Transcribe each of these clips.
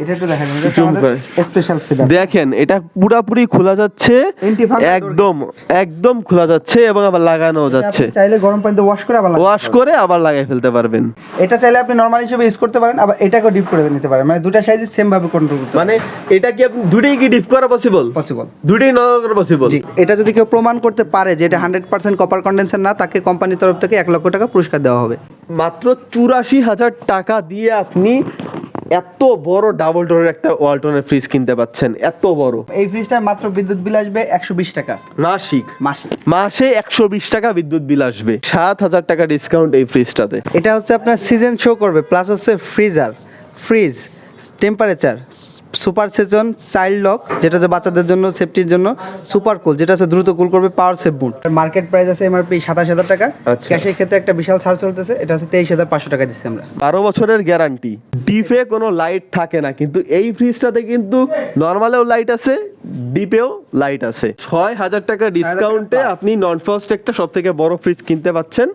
এটা একটু দেখেন, এটা আমাদের স্পেশাল ফিদার। দেখেন এটা পুরোপুরি খোলা যাচ্ছে, একদম খোলা যাচ্ছে এবং আবার লাগানো যাচ্ছে। চাইলে গরম পানিতে ওয়াশ করে আবার লাগাই ফেলতে পারবেন। এটা চাইলে আপনি নরমাল হিসেবে ইউজ করতে পারেন, আবার এটাকেও ডিপ করে নিতে পারেন। মানে দুটো সাইজ সেম ভাবে কন্ট্রোল করতে মানে এটা কি আপনি দুটোই কি ডিপ করা পসিবল? দুটোই নরমাল করা পসিবল। জি, এটা যদি কেউ প্রমাণ করতে পারে যে এটা 100% কপার কন্ডেন্সার না, তাকে কোম্পানির তরফ থেকে 1 লক্ষ টাকা পুরস্কার দেওয়া হবে। মাত্র ৮৪,০০০ টাকা দিয়ে আপনি এত বড় ডাবল ডোরের একটা ওয়ালটনের ফ্রিজ কিনতে পাচ্ছেন। এত বড় এই ফ্রিজটা মাত্র বিদ্যুৎ বিল আসবে 120 টাকা মাসে 120 টাকা বিদ্যুৎ বিল আসবে। ৭,০০০ টাকা ডিসকাউন্ট এই ফ্রিজটাতে। এটা হচ্ছে আপনার সিজন শো করবে, প্লাস হচ্ছে fridge temperature, super season, child lock যেটা হচ্ছে বাচ্চাদের জন্য সেফটির জন্য, সুপার কুল যেটা হচ্ছে দ্রুত কুল করবে, পাওয়ার সেভ মুড। মার্কেট প্রাইস আছে এমআরপি ২৭,০০০ টাকা। ক্যাশের ক্ষেত্রে একটা বিশাল ছাড় চলতেছে, এটা হচ্ছে ২৩,৫০০ টাকা দিচ্ছি আমরা। ১২ বছরের গ্যারান্টি। ডিপে কোনো লাইট থাকে না, কিন্তু এই ফ্রিজটাতে কিন্তু নরমালেও লাইট আছে, ডিপেও লাইট আছে। ৬,০০০ টাকা ডিসকাউন্টে আপনি নন ফ্রস্ট একটা সবথেকে বড় ফ্রিজ কিনতে পাচ্ছেন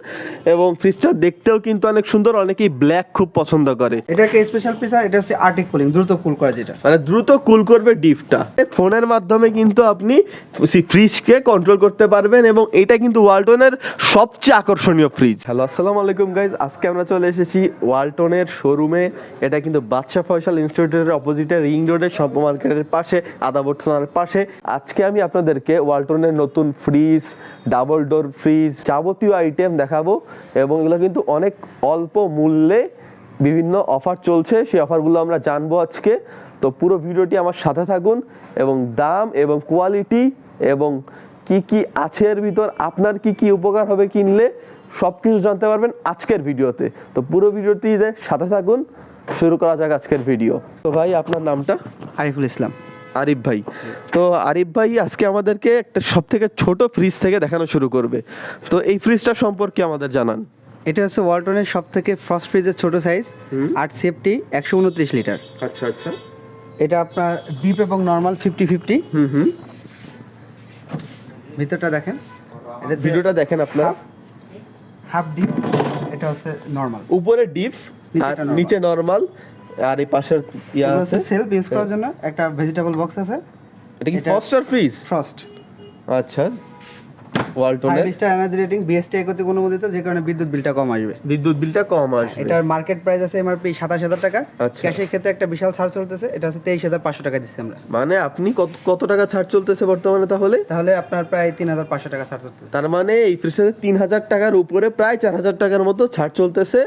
এবং ফ্রিজটা দেখতেও কিন্তু অনেক সুন্দর। অনেকেই ব্ল্যাক খুব পছন্দ করে। এটা একটা স্পেশাল ফিচার, এটা হচ্ছে আর্টিক কুলিং, দ্রুত কুল করা, যেটা মানে দ্রুত কুল করবে ডিপটা। ফোনের মাধ্যমে কিন্তু আপনি ফ্রিজকে কন্ট্রোল করতে পারবেন এবং এটা কিন্তু ওয়ালটনের সবচেয়ে আকর্ষণীয় ফ্রিজ। হ্যালো, আসসালামু আলাইকুম গাইজ। আজকে আমরা চলে এসেছি ওয়ালটনের শোরুমে। এটা কিন্তু বাদশা ফয়সাল ইনস্টিটিউটের অপোজিটে রিং রোডের শম্পা মার্কেটের পাশে, আদাবর থানার পাশে। আজকে আমি আপনাদেরকে ওয়ালটনের নতুন ফ্রিজ, ডাবল ডোর ফ্রিজ, যাবতীয় আইটেম দেখাবো এবং এগুলো কিন্তু অনেক অল্প মূল্যে বিভিন্ন অফার চলছে। সেই অফারগুলো আমরা জানবো আজকে। তো পুরো ভিডিওটি আমার সাথে থাকুন এবং দাম এবং কোয়ালিটি এবং কি কি আছে এর ভিতর, আপনার কি কি উপকার হবে কিনলে, সব কিছু জানতে পারবেন আজকের ভিডিওতে। তো পুরো ভিডিওটি সাথে থাকুন। শুরু করা যাক আজকের ভিডিও। তো ভাই, আপনার নামটা? আরিফুল ইসলাম। আরিফ ভাই। তো আরিফ ভাই আজকে আমাদেরকে একটা সব থেকে ছোট ফ্রিজ থেকে দেখানো শুরু করবে। তো এই ফ্রিজটা সম্পর্কে আমাদের জানান। এটা হচ্ছে ওয়ালটনের সব থেকে ফ্রস্ট ফ্রিজের ছোট সাইজ, 8 সেফটি, 129 লিটার। আচ্ছা। এটা আপনার ডিপ এবং নরমাল 50-50। ভিতরটা দেখেন, এটা ভিডিওটা দেখেন আপনারা। হাফ ডিপ, এটা হচ্ছে নরমাল, উপরে ডিপ আর নিচে নরমাল, আর এই পাশের ইয়া আছে সেলফ ইউজ করার জন্য একটা ভেজিটেবল বক্স আছে। এটা কি ফ্রস্টার ফ্রিজ? ফ্রস্ট। আচ্ছা। ওয়ালটনের 5 স্টার এনার্জি রেটিং, বিএসটিআই কর্তৃক অনুমোদিত, যে কারণে বিদ্যুৎ বিলটা কম আসবে। এটার মার্কেট প্রাইস আছে এমআরপি ২৭,০০০ টাকা। ক্যাশের ক্ষেত্রে একটা বিশাল ছাড় চলতেছে, এটা হচ্ছে ২৩,৫০০ টাকা দিচ্ছি আমরা। মানে আপনি কত টাকা ছাড় চলতেছে বর্তমানে? তাহলে আপনার প্রায় ৩৫০০ টাকা ছাড় চলতেছে। তার মানে এই ফ্রিজে ৩,০০০ টাকার উপরে প্রায় ৪,০০০ টাকার মতো ছাড় চলতেছে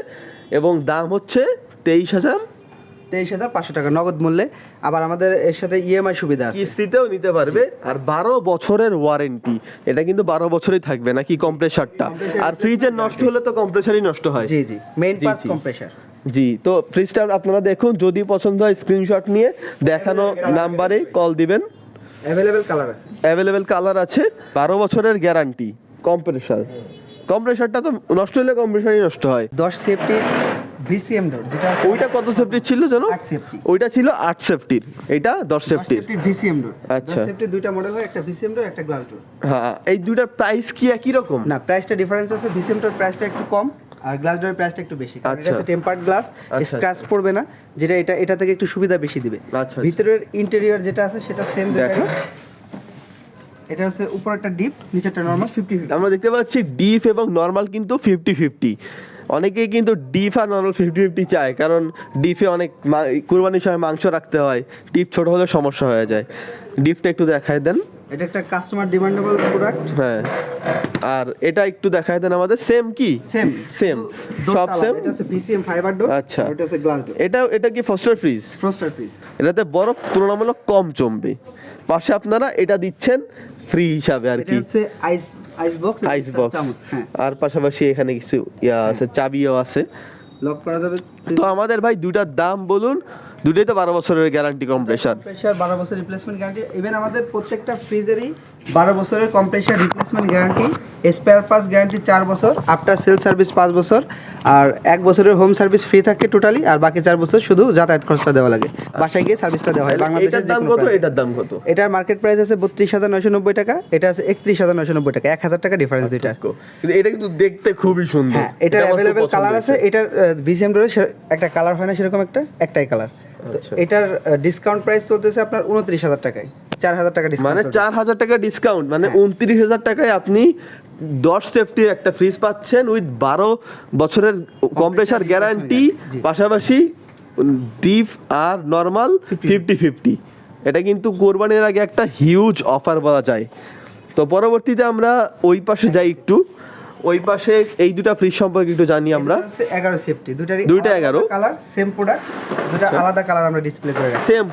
এবং দাম হচ্ছে ২৩,৫০০ টাকা নগদ মূল্যে। আবার আমাদের এর সাথে ইএমআই সুবিধা আছে, কিস্তিতেও নিতে পারবে। আর ১২ বছরের ওয়ারেন্টি। এটা কিন্তু 12 বছরই থাকবে নাকি কম্প্রেসারটা? আর ফ্রিজের নষ্ট হলে তো কম্প্রেসারই নষ্ট হয়। জি, মেইন পার্টস কম্প্রেসার। জি, তো ফ্রিজটা আপনারা দেখুন, যদি পছন্দ হয় স্ক্রিনশট নিয়ে দেখানো নাম্বারে কল দিবেন। অ্যাভেলেবেল কালার আছে। 12 বছরের গ্যারান্টি। কম্প্রেসারটা তো নষ্ট হলে কম্প্রেসারই নষ্ট হয়। 10 সেফটি ভিসিএম ডোর, যেটা ওইটা কত সেফটি ছিল জানো? 8 সেফটি। ওইটা ছিল 8 সেফটির, এটা 10 সেফটির ভিসিএম ডোর। আচ্ছা, 10 সেফটি দুইটা মডেল হয়, একটা ভিসিএম ডোর, একটা গ্লাস ডোর। হ্যাঁ, এই দুইটার প্রাইস কি একই রকম? না, প্রাইসটা ডিফারেন্স আছে। ভিসিএম ডোর প্রাইসটা একটু কম আর গ্লাস ডোরের প্রাইসটা একটু বেশি। কারণ এটা হচ্ছে টেম্পারড গ্লাস, স্ক্র্যাচ পড়বে না, যেটা এটা থেকে একটু সুবিধা বেশি দিবে। আচ্ছা। ভিতরের ইন্টেরিয়র যেটা আছে সেটা সেম দেখো। এটা হচ্ছে উপরেরটা ডিপ, নিচেরটা নরমাল 50-50। আমরা দেখতে পাচ্ছি ডিপ এবং নরমাল কিন্তু 50-50। অনেকেই কিন্তু ডিপ আর নরমাল 50-50 চায়, কারণ ডিপে অনেক কুরবানির সময় মাংস রাখতে হয়, ডিপ ছোট হলে সমস্যা হয়ে যায়। ডিপটা একটু দেখায় দেন। এটা একটা কাস্টমার ডিমান্ডেবল প্রোডাক্ট। হ্যাঁ, আর এটা একটু দেখায় দেন আমাদের। সেম কি? সেম সব সেম। এটা হচ্ছে ভিসিএম ফাইবার ডোর। আচ্ছা, এটা হচ্ছে গ্লাস ডোর। এটা কি ফ্রস্টার ফ্রিজ? এটাতে বরফ তুলনামূলক কম জমবে। পাশে আপনারা এটা দিচ্ছেন ফ্রি হিসাবে আর কি। এটা হচ্ছে আইস বক্স। হ্যাঁ, আর পাশাপাশি এখানে কিছু আছে, চাবিও আছে, লক করা যাবে। তো আমাদের ভাই দুটার দাম বলুন। দুটোই তো 12 বছরের গ্যারান্টি, কম্প্রেসার 12 বছর রিপ্লেসমেন্ট গ্যারান্টি। ইভেন আমাদের প্রত্যেকটা ফ্রিজেরই 12 বছরের compressor replacement guarantee, spare parts guarantee 4 বছর, আফটার সেল সার্ভিস 5 বছর, আর 1 বছরের হোম সার্ভিস ফ্রি থাকে টোটালি, আর বাকি 4 বছর শুধু যাতায়াত খরচটা দেওয়া লাগে, বাসায় গিয়ে সার্ভিসটা দেওয়া হয়। বাংলাদেশের দাম কত? এটার দাম কত? এটার মার্কেট প্রাইস আছে 32,990 টাকা, এটা আছে 31,990 টাকা, 1,000 টাকা ডিফারেন্স দুইটা। কিন্তু এটা কিন্তু দেখতে খুবই সুন্দর। হ্যাঁ, এটার অ্যাভেলেবেল কালার আছে। এটার ভিসিএম ডোরে একটা কালার হয় না সেরকম, একটাই কালার। আচ্ছা। এটার ডিসকাউন্ট প্রাইস চলতেছে আপনার 29,000 টাকায়, 4,000 টাকা ডিসকাউন্ট। মানে 4,000 টাকা ডিসকাউন্ট, মানে 29,000 টাকায় আপনি 10 সেফটির একটা ফ্রিজ পাচ্ছেন উইথ 12 বছরের কম্প্রেসার গ্যারান্টি, পাশাপাশি ডিপ আর নর্মাল 50-50। এটা কিন্তু কোরবানির আগে একটা হিউজ অফার বলা যায়। তো পরবর্তীতে আমরা ওই পাশে যাই একটু, ওই পাশে এই দুটো ফ্রিজ সম্পর্কে একটু জানি আমরা। 11 সেফটি, দুইটা 11 কালার, সেম প্রোডাক্ট, দুটো আলাদা কালার আমরা ডিসপ্লে করে রাখি। Same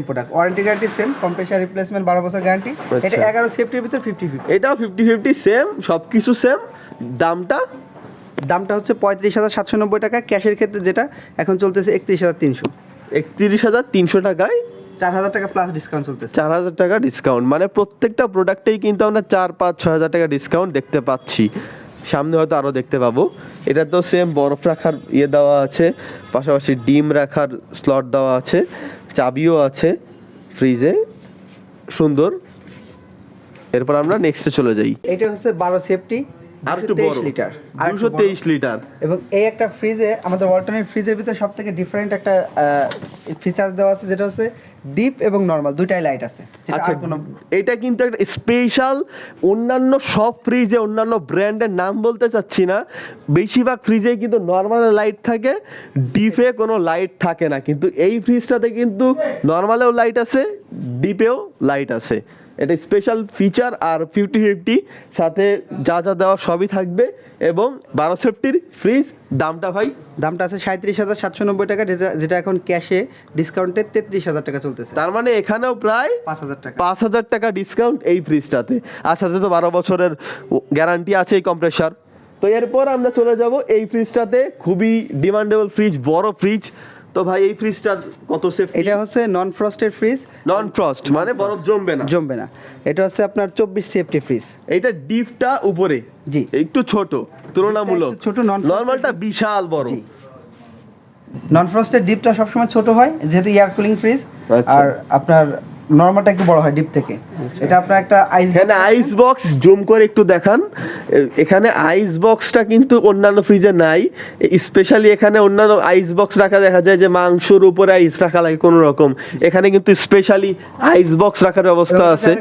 product, warranty guarantee same, compressor replacement 12 বছর গ্যারান্টি। এটা 11 সেফটির ভিতর 50-50, এটাও 50-50 সেম, সবকিছু সেম। দামটা হচ্ছে 35,790 টাকা। ক্যাশের ক্ষেত্রে যেটা এখন চলতেছে 31,300। 31,300 টাকায় 4,000 টাকা প্লাস ডিসকাউন্ট চলতেছে। 4,000 টাকা ডিসকাউন্ট, মানে প্রত্যেকটা প্রোডাক্টেই কিন্তু আমরা 4-5-6,000 টাকা ডিসকাউন্ট দেখতে পাচ্ছি। সামনে হয়তো আরও দেখতে পাবো। এটা তো সেম বরফ রাখার দেওয়া আছে, পাশাপাশি ডিম রাখার স্লট দেওয়া আছে, চাবিও আছে ফ্রিজে, সুন্দর। এরপর আমরা নেক্সটে চলে যাই। এটা হচ্ছে 12 সেফটি, আর একটু বড়, 223 লিটার। এবং এই একটা ফ্রিজে, আমাদের ওয়ালটনের ফ্রিজের ভিতরে সবথেকে ডিফারেন্ট একটা ফিচার্স দেওয়া আছে, যেটা হচ্ছে ডিপ এবং নরমাল দুইটাই লাইট আছে। আচ্ছা, এটা কিন্তু একটা স্পেশাল। অন্যান্য সব ফ্রিজে, অন্যান্য ব্র্যান্ডের নাম বলতে চাচ্ছি না, বেশিরভাগ ফ্রিজে কিন্তু নরমাল লাইট থাকে, ডিপে কোনো লাইট থাকে না। কিন্তু এই ফ্রিজটাতে কিন্তু নরমালেও লাইট আছে, ডিপেও লাইট আছে। এটা স্পেশাল ফিচার। আর 50-50 সাথে যা যা দেওয়া সবই থাকবে। এবং 12 সেফটির ফ্রিজ, দামটা আছে 37,790 টাকা, যেটা এখন ক্যাশে ডিসকাউন্টে 33,000 টাকা চলতেছে। তার মানে এখানেও প্রায় 5,000 টাকা ডিসকাউন্ট এই ফ্রিজটাতে। আর সাথে তো 12 বছরের গ্যারান্টি আছে এই কম্প্রেসার। তো এরপর আমরা চলে যাব এই ফ্রিজটাতে, খুবই ডিমান্ডেবল ফ্রিজ, বড় ফ্রিজ। তো ভাই এই ফ্রিজটার কত সেফটি? এটা হচ্ছে নন ফ্রস্টেড ফ্রিজ। নন ফ্রস্ট মানে বরফ জমবে না। এটা হচ্ছে আপনার 24 সেফটি ফ্রিজ। এইটা ডিপটা উপরে, জি, একটু ছোট তুলনামূলক। ছোট, নরমালটা বিশাল বড়। নন ফ্রস্টেড ডিপটা সবসময় ছোট হয়, যেহেতু এয়ার কুলিং ফ্রিজ। আচ্ছা। আর আপনার নরমালটা একটু বড় হয় ডিপ থেকে। এটা আপনার একটা আইস বক্স জুম করে একটু দেখান। এখানে আইস বক্সটা কিন্তু অন্যান্য ফ্রিজে নাই। স্পেশালি এখানে অন্যান্য আইস বক্স রাখা দেখা যায় যে মাংসর উপরে আইস রাখা লাগে কোনো রকম, এখানে কিন্তু স্পেশালি আইস বক্স রাখার ব্যবস্থা আছে।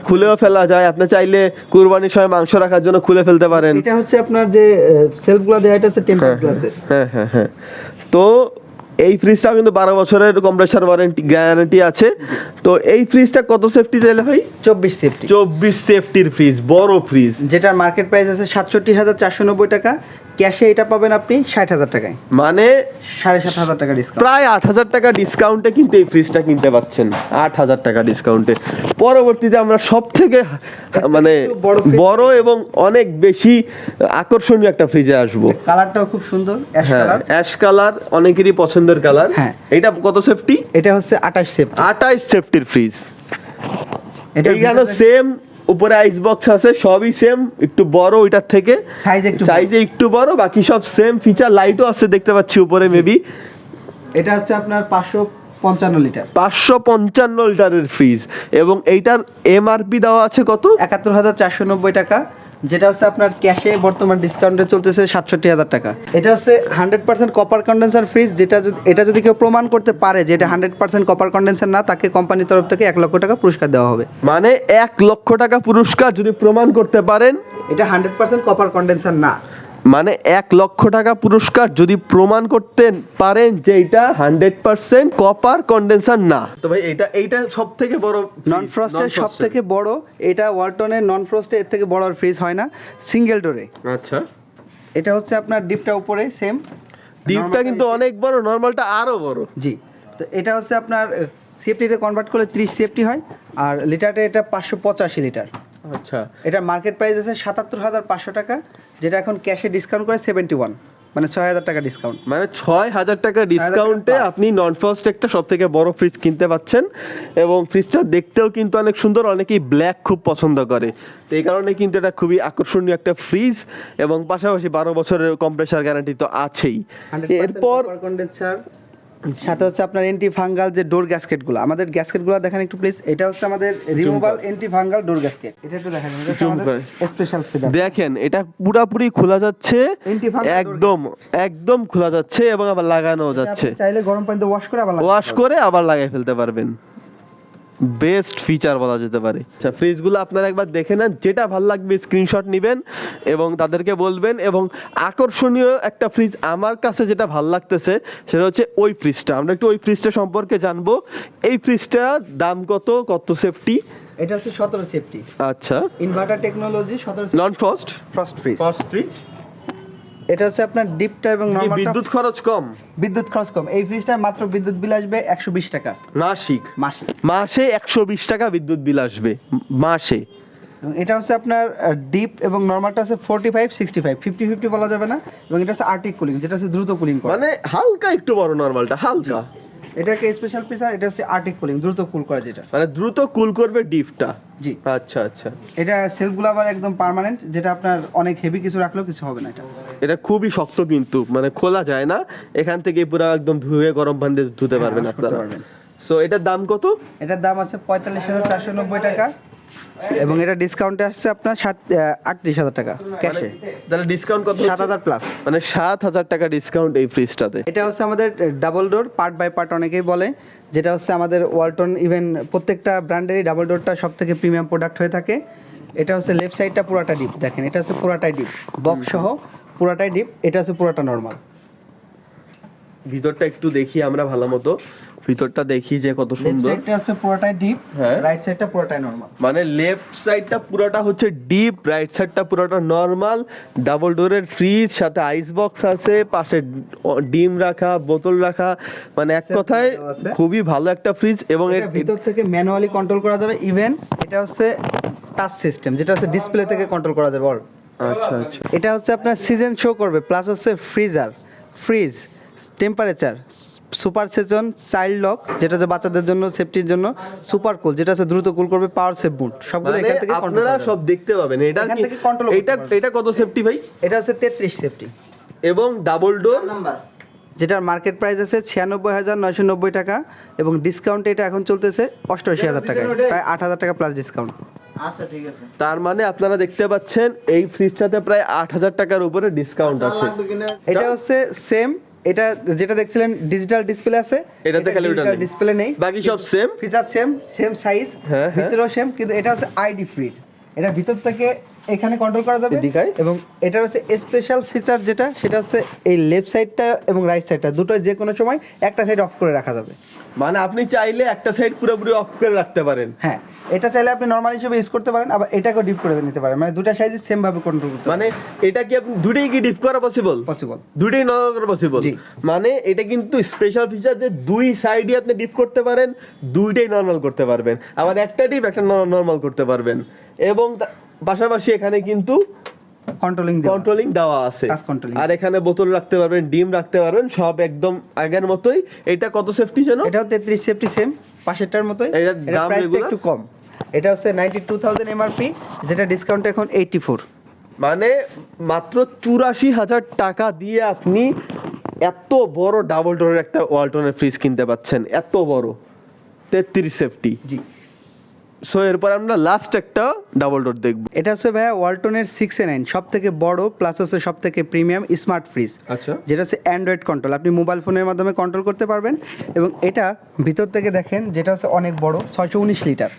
খুলেও ফেলা যায়। আপনি চাইলে কুরবানির সময় মাংস রাখার জন্য খুলে ফেলতে পারেন। এটা হচ্ছে আপনার যে সেলফগুলো দেয়া, এটা হচ্ছে টেম্পার গ্লাসের। হ্যাঁ। তো এই ফ্রিজটা কিন্তু 12 বছরের কম্প্রেসার ওয়ারেন্টি গ্যারান্টি আছে। তো এই ফ্রিজটা কত সেফটি দিলে ভাই? 24 সেফটির ফ্রিজ, বড় ফ্রিজ, যেটার মার্কেট প্রাইস আছে 67,490 টাকা। ক্যাশে এটা পাবেন আপনি 60,000 টাকায়, মানে 7,500 টাকা ডিসকাউন্ট। প্রায় 8,000 টাকা ডিসকাউন্টে কিন্তু এই ফ্রিজটা কিনতে পাচ্ছেন, 8,000 টাকা ডিসকাউন্টে। পরবর্তীতে আমরা সব থেকে মানে বড় এবং অনেক বেশি আকর্ষণীয় একটা ফ্রিজে আসবো। কালারটাও খুব সুন্দর, অ্যাশ কালার, অনেকেরই পছন্দের কালার। হ্যাঁ। এটা কত সেফটি? এটা হচ্ছে 28 সেফটির ফ্রিজ। এটা সেম, উপরে আইস বক্স আছে, সবই সেম, একটু বড় ওইটার থেকে, সাইজে একটু বড়, বাকি সব সেম ফিচার। লাইটও আছে দেখতে পাচ্ছি উপরে মেবি। এটা হচ্ছে আপনার 555 লিটার, 555 লিটারের ফ্রিজ। এবং এইটার এমআরপি দেওয়া আছে কত? 71,490 টাকা, যেটা হচ্ছে আপনার ক্যাশে বর্তমান ডিসকাউন্টে চলতেছে 67,000 টাকা। এটা হচ্ছে 100% কপার কন্ডেন্সার ফ্রিজ, এটা যদি কেউ প্রমাণ করতে পারে যে এটা 100% কপার কন্ডেন্সার না, তাকে কোম্পানির তরফ থেকে 1 লক্ষ টাকা পুরস্কার দেওয়া হবে। মানে 1 লক্ষ টাকা পুরস্কার যদি প্রমাণ করতে পারেন এটা 100% কপার কন্ডেন্সার না। মানে 1 লক্ষ টাকা পুরস্কার যদি প্রমাণ করতে পারেন যে এটা 100% কপার কন্ডেন্সার না। তো ভাই এইটা সবথেকে বড় নন ফ্রস্টের, সবথেকে বড়। এটা ওয়ালটনের নন ফ্রস্টে এর থেকে বড় ফ্রিজ হয় না, সিঙ্গেল ডোরে। আচ্ছা। এটা হচ্ছে আপনার ডিপটা উপরে সেম, ডিপটা কিন্তু অনেক বড়, নরমালটা আরো বড়। জি। তো এটা হচ্ছে আপনার সেফটিতে কনভার্ট করলে 30 সেফটি হয়, আর লিটারে এটা 585 লিটার। আচ্ছা। এটা মার্কেট প্রাইস আছে 77,500 টাকা, যেটা এখন ক্যাশে ডিসকাউন্ট করে 71, মানে 6,000 টাকা ডিসকাউন্ট। মানে 6,000 টাকা ডিসকাউন্টে আপনি নন ফ্রস্ট একটা সব থেকে বড় ফ্রিজ কিনতে পাচ্ছেন। এবং ফ্রিজটা দেখতেও কিন্তু অনেক সুন্দর, অনেকেই ব্ল্যাক খুব পছন্দ করে, তো এই কারণে কিন্তু এটা খুবই আকর্ষণীয় একটা ফ্রিজ। এবং পাশাপাশি 12 বছরের কম্প্রেসার গ্যারান্টি তো আছেই। এরপর সাথে হচ্ছে আপনার এন্টি ফাঙ্গাল যে ডোর গ্যাসকেটগুলো, আমাদের গ্যাসকেটগুলো দেখেন একটু প্লিজ। এটা হচ্ছে আমাদের রিমুভাল এন্টি ফাঙ্গাল ডোর গ্যাসকেট। এটা একটু দেখেন, এটা হচ্ছে আমাদের স্পেশাল ফিচার। দেখেন এটা পুরোপুরি খোলা যাচ্ছে, Anti-fungal একদম খোলা যাচ্ছে এবং আবার লাগানো যাচ্ছে। চাইলে গরম পানিতে ওয়াশ করে আবার লাগিয়ে ফেলতে পারবেন। বেস্ট ফিচার বলা যেতে পারে। আচ্ছা, ফ্রিজগুলো আপনারা একবার দেখে নেন, যেটা ভালো লাগবে স্ক্রিনশট নেবেন এবং তাদেরকে বলবেন। এবং আকর্ষণীয় একটা ফ্রিজ আমার কাছে যেটা ভালো লাগতেছে সেটা হচ্ছে ওই ফ্রিজটা। আমরা একটু ওই ফ্রিজটা সম্পর্কে জানবো। এই ফ্রিজটার দাম কত সেফটি? এটা হচ্ছে 17 সেফটি। আচ্ছা, ইনভার্টার টেকনোলজি 17 নন ফ্রস্ট ফ্রিজ। ফ্রিজ। এটা হচ্ছে আপনার ডিপটা এবং নরমালটা। বিদ্যুৎ খরচ কম। এই ফ্রিজটা মাত্র বিদ্যুৎ বিল আসবে 120 টাকা মাসে 120 টাকা বিদ্যুৎ বিল আসবে মাসে। এটা হচ্ছে আপনার ডিপ এবং নরমালটা হচ্ছে 45 65 50 বলা যাবে না। এবং এটা হচ্ছে আর্টিক কুলিং, যেটা হচ্ছে দ্রুত কুলিং করে, মানে হালকা একটু বড়, নরমালটা হালকা। এটা একটা স্পেশাল ফিচার। এটা হচ্ছে আর্টিক কুলিং, দ্রুত কুল করে, যেটা মানে দ্রুত কুল করবে ডিপটা। জি, আচ্ছা। এটা সেলফগুলো আবার একদম পার্মানেন্ট, যেটা আপনার অনেক হেভি কিছু রাখলেও কিছু হবে না। এটা খুবই শক্ত, কিন্তু মানে খোলা যায় না। এখান থেকে পুরো একদম ধুয়ে গরম পানি দিয়ে ধুতে পারবেন আপনারা। সো এটার দাম কত? এটার দাম আছে 45,490 টাকা এবং এটা ডিসকাউন্টে আসছে আপনার 38,000 টাকা ক্যাশে। তাহলে ডিসকাউন্ট কত? 7,000 প্লাস, মানে 7,000 টাকা ডিসকাউন্ট এই ফ্রিজটাতে। এটা হচ্ছে আমাদের double door part by part অনেকেই বলে, যেটা হচ্ছে আমাদের ওয়ালটন ইভেন প্রত্যেকটা ব্র্যান্ডেরই ডাবল ডোরটা সব থেকে প্রিমিয়াম প্রোডাক্ট হয়ে থাকে। এটা হচ্ছে লেফট সাইডটা পুরাটা ডিপ, দেখেন এটা হচ্ছে পুরাটাই ডিপ, বক্স সহ পুরাটাই ডিপ। এটা হচ্ছে পুরাটা নরমাল। ভিতরটা একটু দেখি আমরা ভালো মতো, ভিতরটা দেখি যে কত সুন্দর। লেফট সাইডটা হচ্ছে পুরাটাই ডিপ, রাইট সাইডটা পুরাটাই নরমাল। মানে লেফট সাইডটা পুরোটা হচ্ছে ডিপ, রাইট সাইডটা পুরোটা নরমাল। ডাবল ডোরের ফ্রিজ, সাথে আইস বক্স আছে, পাশে ডিম রাখা, বোতল রাখা, মানে এক কথায় খুবই ভালো একটা ফ্রিজ। এবং এর ভিতর থেকে ম্যানুয়ালি কন্ট্রোল করা যাবে। ইভেন এটা হচ্ছে টাচ সিস্টেম, যেটা হচ্ছে ডিসপ্লে থেকে কন্ট্রোল করা যাবে। আচ্ছা। এটা হচ্ছে আপনার সিজন শো করবে, প্লাস হচ্ছে fridge, temperature, super season, child lock, যেটা হচ্ছে বাচ্চাদের জন্য সেফটির জন্য, সুপার কুল, যেটা হচ্ছে দ্রুত কুল করবে, পাওয়ার সেভ বুট, সবগুলো এখান থেকে আপনারা সব দেখতে পাবেন। এটা কত সেফটি ভাই? এটা হচ্ছে 33 সেফটি এবং ডাবল ডোর নাম্বার, যেটার মার্কেট প্রাইস আছে 96,990 টাকা এবং ডিসকাউন্টে এটা এখন চলতেছে 88,000 টাকা, প্রায় 8,000 টাকা প্লাস ডিসকাউন্ট। আচ্ছা ঠিক আছে। তার মানে আপনারা দেখতে পাচ্ছেন এই ফ্রিজটাতে প্রায় 8,000 টাকার উপরে ডিসকাউন্ট আছে। এটা হচ্ছে সেম, এটা যেটা দেখছিলেন ডিজিটাল ডিসপ্লে আছে, এটাতে খালি ওটা নেই, ডিসপ্লে নেই, বাকি সব সেম ফিচার সেম সাইজ, ভিতরেও সেম, কিন্তু এটা হচ্ছে আইডি ফ্রিজ। এটা ভিতর থেকে এখানে কন্ট্রোল করা যাবে। এবং এটা হচ্ছে স্পেশাল ফিচার, যেটা সেটা হচ্ছে এই লেফট সাইডটা এবং রাইট সাইডটা দুটো যে কোনো সময় একটা সাইড অফ করে রাখা যাবে। মানে আপনি চাইলে একটা সাইড পুরোপুরি অফ করে রাখতে পারেন। হ্যাঁ, এটা চাইলে আপনি নরমাল হিসেবে ইউজ করতে পারেন, আবার এটাকেও ডিপ করে নিতে পারেন। মানে দুটো সাইজ সেম ভাবে কন্ট্রোল করতে মানে এটা কি আপনি দুটোই কি ডিপ করা পসিবল? দুটোই নরমাল করা পসিবল। মানে এটা কিন্তু স্পেশাল ফিচার যে দুই সাইডই আপনি ডিপ করতে পারেন, দুইটাই নরমাল করতে পারবেন, আবার একটা ডিপ একটা নরমাল করতে পারবেন। এবং পাশাপাশি এখানে কিন্তু কন্ট্রোলিং দেওয়া আছে, আর এখানে বোতল রাখতে পারবেন, ডিম রাখতে পারবেন, সব একদম আগের মতোই। এটা কত সেফটি জানো? এটাও 33 সেফটি, সেম পাশেরটার মতোই। এটার দাম একটু কম, এটা হচ্ছে 92,000 এমআরপি, যেটা ডিসকাউন্ট এখন 84। মানে মাত্র 84,000 টাকা দিয়ে আপনি এত বড় ডাবল ডোরের একটা ওয়ালটনের ফ্রিজ কিনতে পাচ্ছেন, এত বড় 33 সেফটি। জি। সো এরপর আমরা লাস্ট একটা ডাবল ডোর দেখব। এটা হচ্ছে ভাইয়া ওয়ালটনের 6A9, সব থেকে বড় প্লাস হচ্ছে সব থেকে প্রিমিয়াম স্মার্ট ফ্রিজ। আচ্ছা, যেটা হচ্ছে অ্যান্ড্রয়েড কন্ট্রোল, আপনি মোবাইল ফোনের মাধ্যমে কন্ট্রোল করতে পারবেন। এবং এটা ভিতর থেকে দেখেন, যেটা হচ্ছে অনেক বড়, 619 লিটার।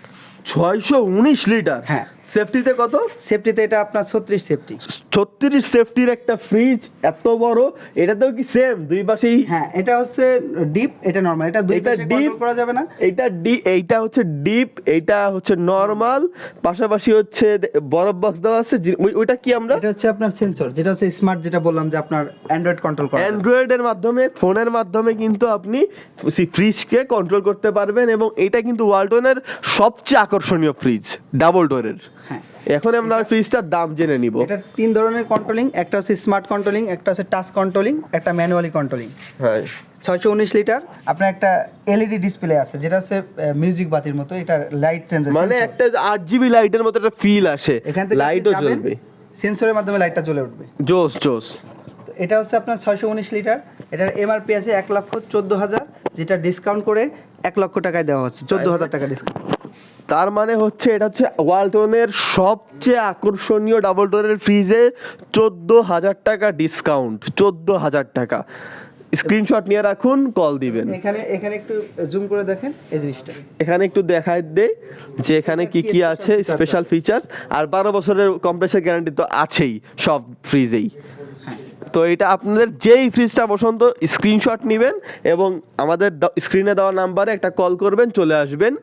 619 লিটার? হ্যাঁ। সেফটিতে কত? সেফটিতে এটা আপনার 36 সেফটি। 36 সেফটির একটা ফ্রিজ এত বড়, এটাতেও কি সেম দুই পাশেই? হ্যাঁ, এটা হচ্ছে ডিপ, এটা নরমাল, এটা দুই পাশে কন্ট্রোল করা যাবে না। এইটা হচ্ছে ডিপ, এইটা হচ্ছে নরমাল, পাশাপাশি হচ্ছে বরফ বক্স দেওয়া আছে। ওইটা কি আমরা? এটা হচ্ছে আপনার সেন্সর, যেটা হচ্ছে স্মার্ট, যেটা বললাম যে আপনার অ্যান্ড্রয়েড কন্ট্রোল করা, অ্যান্ড্রয়েডের মাধ্যমে, ফোনের মাধ্যমে কিন্তু আপনি ফ্রিজকে কন্ট্রোল করতে পারবেন। এবং এটা কিন্তু ওয়ালটনের সবচেয়ে আকর্ষণীয় ফ্রিজ, ডাবল ডোরের। হ্যাঁ, এখন আমরা ফ্রিজটার দাম জেনে নিব। এটা 3 ধরনের কন্ট্রোলিং, একটা হচ্ছে স্মার্ট কন্ট্রোলিং, একটা হচ্ছে টাচ কন্ট্রোলিং, একটা ম্যানুয়ালি কন্ট্রোলিং। হ্যাঁ, 619 লিটার। আপনার একটা এলইডি ডিসপ্লে আছে, যেটা হচ্ছে মিউজিক বাতির মতো, এটা লাইট চেঞ্জ, মানে একটা 8GB লাইটের মতো একটা ফিল আসে, লাইটও জ্বলবে, সেন্সরের মাধ্যমে লাইটটা জ্বলে উঠবে। জোস। এটা হচ্ছে আপনার 619 লিটার। এটার এমআরপি আছে 1,14,000 যেটা ডিসকাউন্ট করে 1,00,000 টাকায় দেওয়া হচ্ছে, 14,000 টাকা ডিসকাউন্ট। তার মানে হচ্ছে এটা হচ্ছে ওয়ালটনের সবচেয়ে আকর্ষণীয় ডাবল ডোরের ফ্রিজে 14,000 টাকা ডিসকাউন্ট, 14,000 টাকা। স্ক্রিনশট নিয়ে রাখুন, কল দিবেন। এখানে একটু জুম করে দেখেন এই জিনিসটা, এখানে একটু দেখায় দে যে এখানে কি কি আছে স্পেশাল ফিচার। আর 12 বছরের কম্প্রেসার গ্যারান্টি তো আছেই সব ফ্রিজেই। তো এটা আপনাদের যেই ফ্রিজটা পছন্দ স্ক্রিনশট নেবেন এবং আমাদের স্ক্রিনে দেওয়া নাম্বারে একটা কল করবেন, চলে আসবেন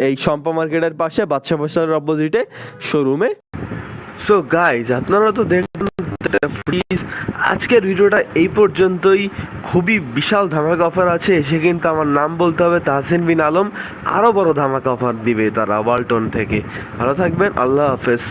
এই শম্পা মার্কেটের পাশে বাদশা বাসার অপোজিটে শোরুমে। সো গাইজ, আপনারা তো দেখবেন ফ্রিজ। আজকের ভিডিওটা এই পর্যন্তই। খুবই বিশাল ধামাকা অফার আছে, এসে কিন্তু আমার নাম বলতে হবে তাহসিন বিন আলম। আরও বড় ধামাকা অফার দিবে তারা ওয়ালটন থেকে। ভালো থাকবেন, আল্লাহ হাফেজ।